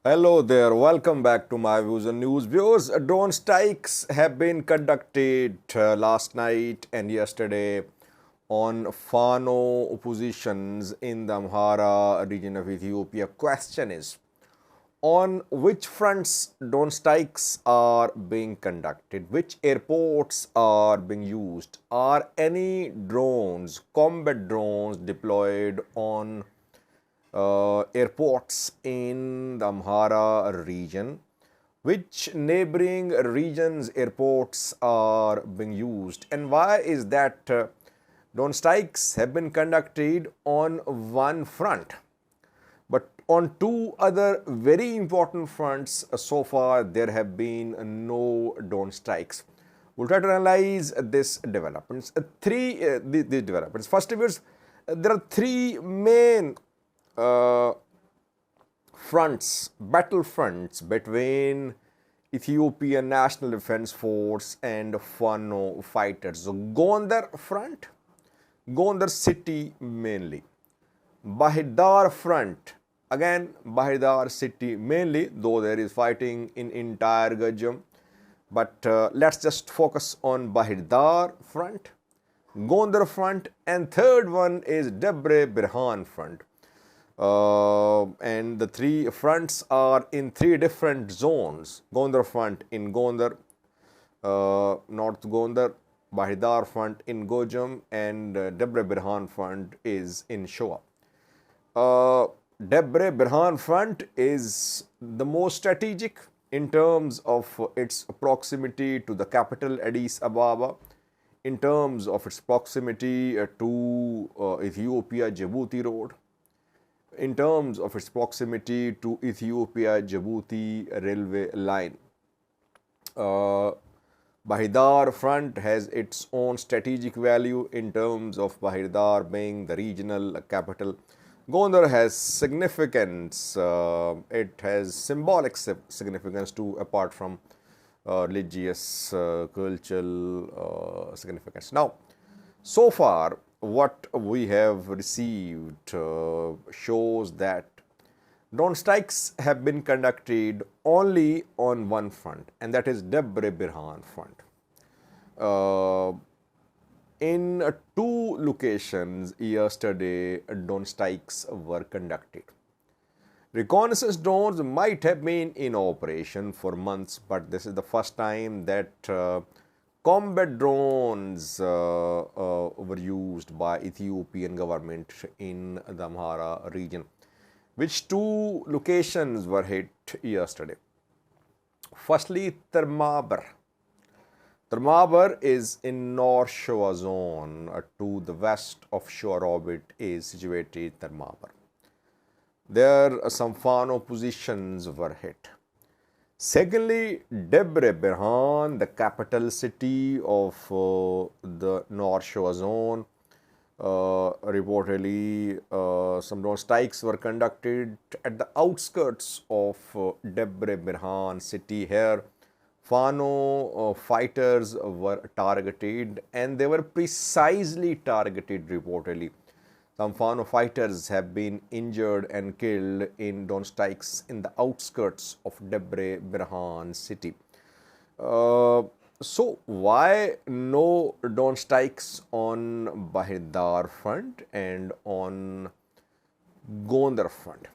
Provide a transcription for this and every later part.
Hello there, welcome back to my views and news. Viewers, drone strikes have been conducted last night and yesterday on Fano positions in the Amhara region of Ethiopia. Question is, on which fronts drone strikes are being conducted? Which airports are being used? Are any drones, combat drones deployed on airports in the Amhara region? Which neighboring regions' airports are being used, and why is that drone strikes have been conducted on one front, but on two other very important fronts so far there have been no drone strikes? We'll try to analyze this developments. These developments. First, there are three main uh, battle fronts between Ethiopian National Defense Force and Fano fighters. So Gondar front, Gondar city mainly. Bahidar front, again Bahidar city mainly, though there is fighting in entire Gajam. But let's just focus on Bahidar front, Gondar front, and third one is Debre Birhan front. And the three fronts are in three different zones. Gondar front in Gondar, North Gondar, Bahidar front in Gojam, and Debre Birhan front is in Shoa. Debre Birhan front is the most strategic in terms of its proximity to the capital Addis Ababa, in terms of its proximity to Ethiopia-Djibouti road, in terms of its proximity to Ethiopia-Djibouti railway line. Bahidar front has its own strategic value in terms of Bahidar being the regional capital. Gondar has significance, it has symbolic significance too, apart from religious, cultural significance. Now, so far, what we have received shows that drone strikes have been conducted only on one front, and that is Debre Birhan front. In two locations yesterday, drone strikes were conducted. Reconnaissance drones might have been in operation for months, but this is the first time that combat drones were used by Ethiopian government in the Amhara region. Which two locations were hit yesterday? Firstly, Thermabar. Thermabar is in North Shoa zone. To the west of Shoa orbit is situated Thermabar. There some Fano positions were hit. Secondly, Debre Birhan, the capital city of the North Shoa zone, reportedly some drone strikes were conducted at the outskirts of Debre Birhan city. Here, Fano fighters were targeted, and they were precisely targeted reportedly. Some Fano fighters have been injured and killed in drone strikes in the outskirts of Debre Birhan city. So why no drone strikes on Bahidar front and on Gondar front?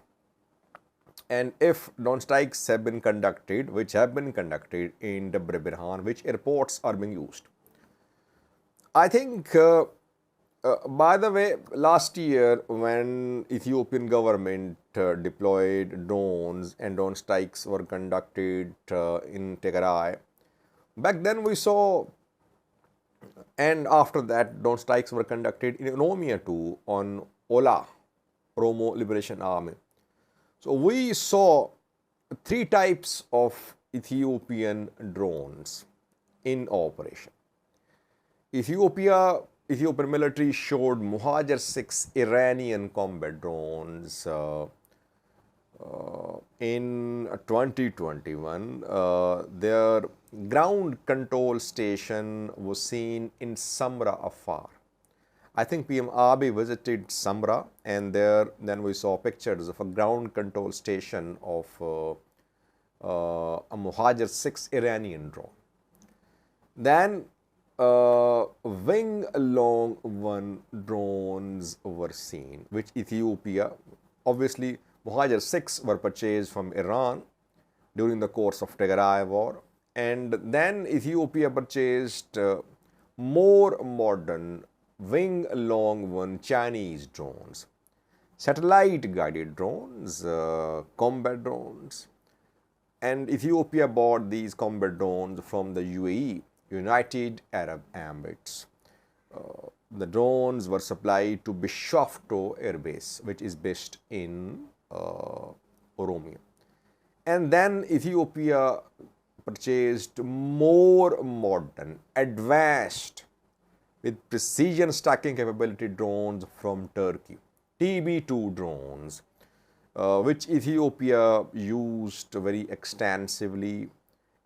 And if drone strikes have been conducted, which have been conducted in Debre Birhan, which airports are being used? I think by the way, last year when Ethiopian government deployed drones and drone strikes were conducted in Tigray, back then we saw, and after that drone strikes were conducted in Oromia too on Ola, Oromo Liberation Army. So we saw three types of Ethiopian drones in operation. Ethiopian military showed Muhajir 6 Iranian combat drones in 2021. Their ground control station was seen in Samra Afar. I think PM Abiy visited Samra, and there then we saw pictures of a ground control station of a Muhajir 6 Iranian drone. Then Wing Long 1 drones were seen, which Ethiopia, obviously Muhajir 6 were purchased from Iran during the course of Tigray war, and then Ethiopia purchased more modern Wing Long 1 Chinese drones, satellite guided drones, combat drones, and Ethiopia bought these combat drones from the UAE, United Arab Emirates. The drones were supplied to Bishoftu Air Base, which is based in Oromia. And then Ethiopia purchased more modern, advanced, with precision stacking capability drones from Turkey, TB2 drones, which Ethiopia used very extensively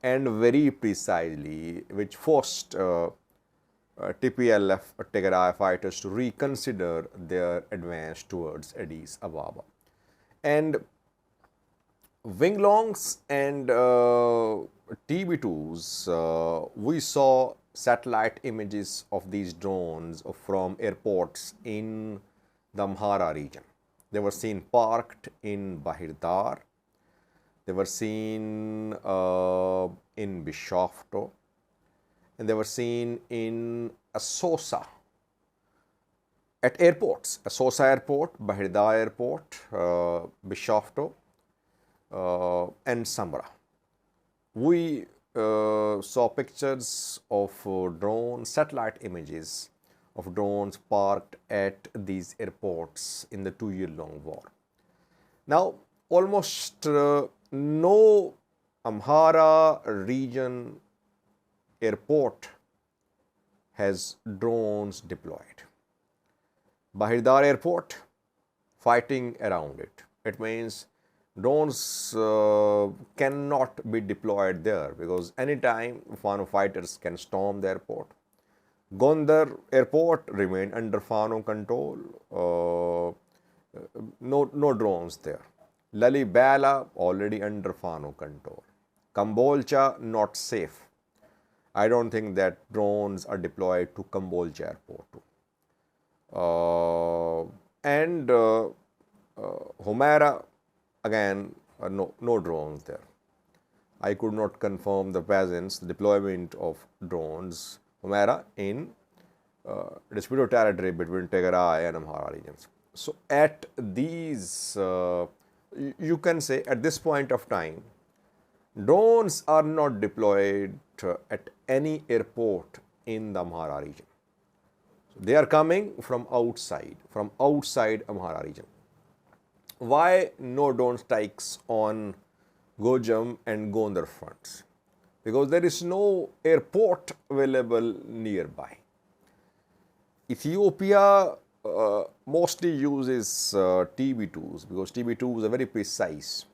and very precisely, which forced TPLF Tigray fighters to reconsider their advance towards Addis Ababa. And Winglongs and TB2s, we saw satellite images of these drones from airports in the Amhara region. They were seen parked in Bahirdar. They were seen in Bishoftu, and they were seen in Asosa at airports, Asosa Airport, Bahirdar Airport, Bishoftu, and Samra. We saw pictures of satellite images of drones parked at these airports in the 2-year-long war. Now, almost no Amhara region airport has drones deployed. Bahirdar Airport, fighting around it. It means drones cannot be deployed there because anytime Fano fighters can storm the airport. Gondar Airport remained under Fano control. No drones there. Lalibela already under Fano control. Kambolcha not safe. I don't think that drones are deployed to Kambolcha Airport too. And Humera, again, no drones there. I could not confirm the presence, the deployment of drones, Humera, in disputed territory between Tigray and Amhara regions. So at these, you can say at this point of time, drones are not deployed at any airport in the Amhara region. So they are coming from outside Amhara region. Why no drone strikes on Gojam and Gondar fronts? Because there is no airport available nearby. Ethiopia mostly uses TB2s because TB2s are very precise.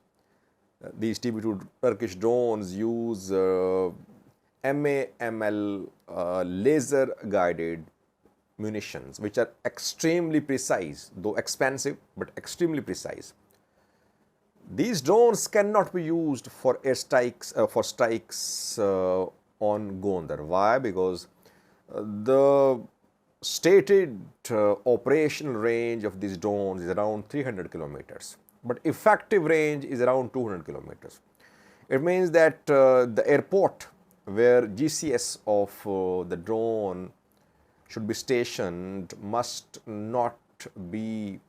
These TB2 Turkish drones use MAML laser guided munitions, which are extremely precise, though expensive, but extremely precise. These drones cannot be used for strikes on Gondar. Why? Because the stated operational range of these drones is around 300 kilometers, but effective range is around 200 kilometers. It means that the airport where GCS of the drone should be stationed must not be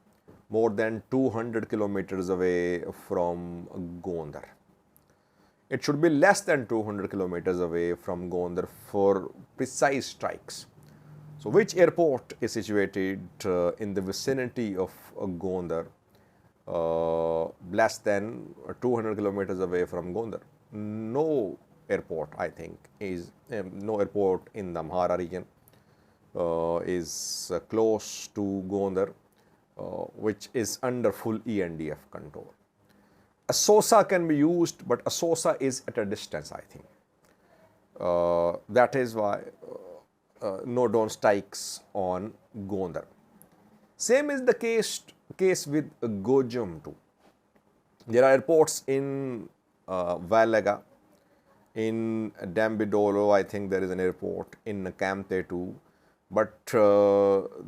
more than 200 kilometers away from Gondar. It should be less than 200 kilometers away from Gondar for precise strikes. So, which airport is situated in the vicinity of Gondar, less than 200 kilometers away from Gondar? No airport, I think, is no airport in the Amhara region is close to Gondar, which is under full ENDF control. Asosa can be used, but Asosa is at a distance, I think. That is why no drone strikes on Gondar. Same is the case with Gojam too. There are airports in Valaga, in Dambidolo, I think there is an airport, in Kamte too. But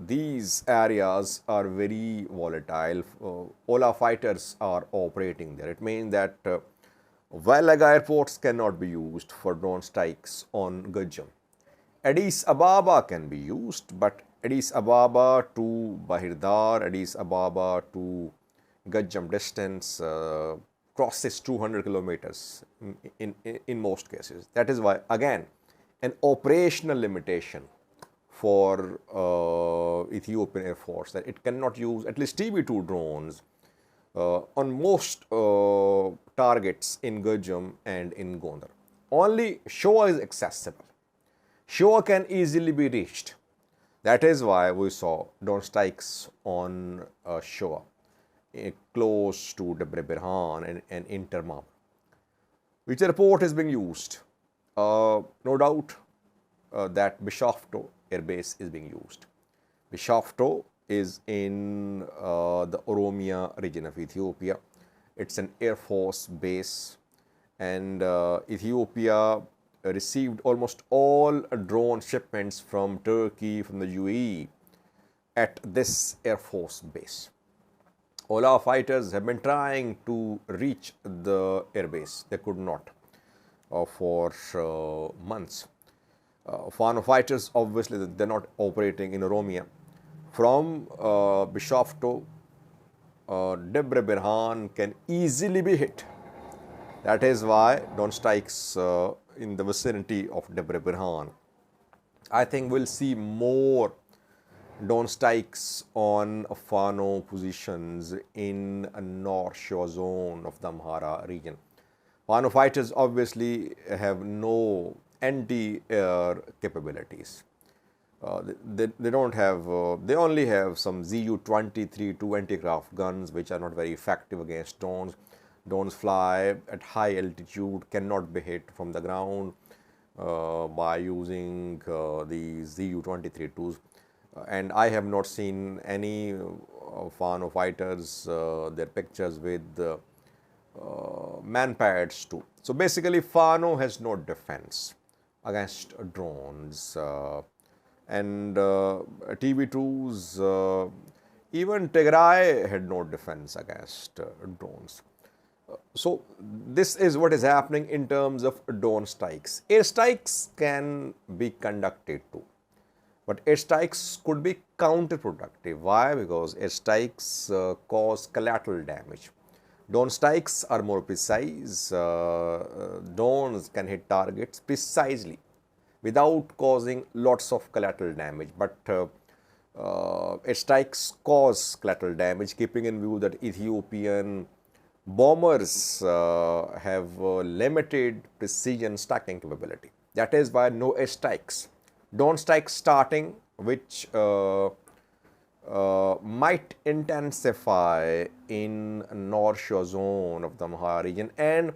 these areas are very volatile. Ola fighters are operating there. It means that Valaga airports cannot be used for drone strikes on Gajam. Addis Ababa can be used, but Addis Ababa to Bahirdar, Addis Ababa to Gajam distance crosses 200 kilometers in most cases. That is why, again, an operational limitation for Ethiopian Air Force, that it cannot use at least TB2 drones on most targets in Gajam and in Gondar. Only Shoa is accessible. Shoa can easily be reached. That is why we saw drone strikes on Shoa, close to Debre Birhan and Intermam. Which airport is being used? No doubt that Bishoftu Air Base is being used. Bishoftu is in the Oromia region of Ethiopia. It's an Air Force base, and Ethiopia received almost all drone shipments from Turkey, from the UAE at this Air Force base. All our fighters have been trying to reach the airbase. They could not for months. Fano fighters, obviously, they're not operating in Oromia. From Bishoftu, Debre Birhan can easily be hit. That is why drone strikes in the vicinity of Debre Birhan. I think we'll see more drone strikes on Fano positions in a North Shore zone of the Amhara region. Fano fighters obviously have no anti-air capabilities. They don't have, they only have some Zu-23 anti-craft guns, which are not very effective against drones. Drones fly at high altitude, cannot be hit from the ground by using these Zu-23s. And I have not seen any Fano fighters, their pictures with man pads too. So basically, Fano has no defense against drones. And TB2s, even Tigray had no defense against drones. So this is what is happening in terms of drone strikes. Air strikes can be conducted too, but air strikes could be counterproductive. Why? Because air strikes cause collateral damage. Drone strikes are more precise. Drones can hit targets precisely without causing lots of collateral damage. But air strikes cause collateral damage, keeping in view that Ethiopian bombers have limited precision striking capability. That is why no air strikes. Drone strikes starting, which might intensify in North Shore zone of the Amhara region, and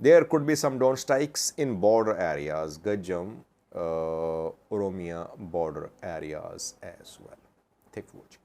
there could be some drone strikes in border areas, Gajam, Oromia border areas as well. Thanks for watching.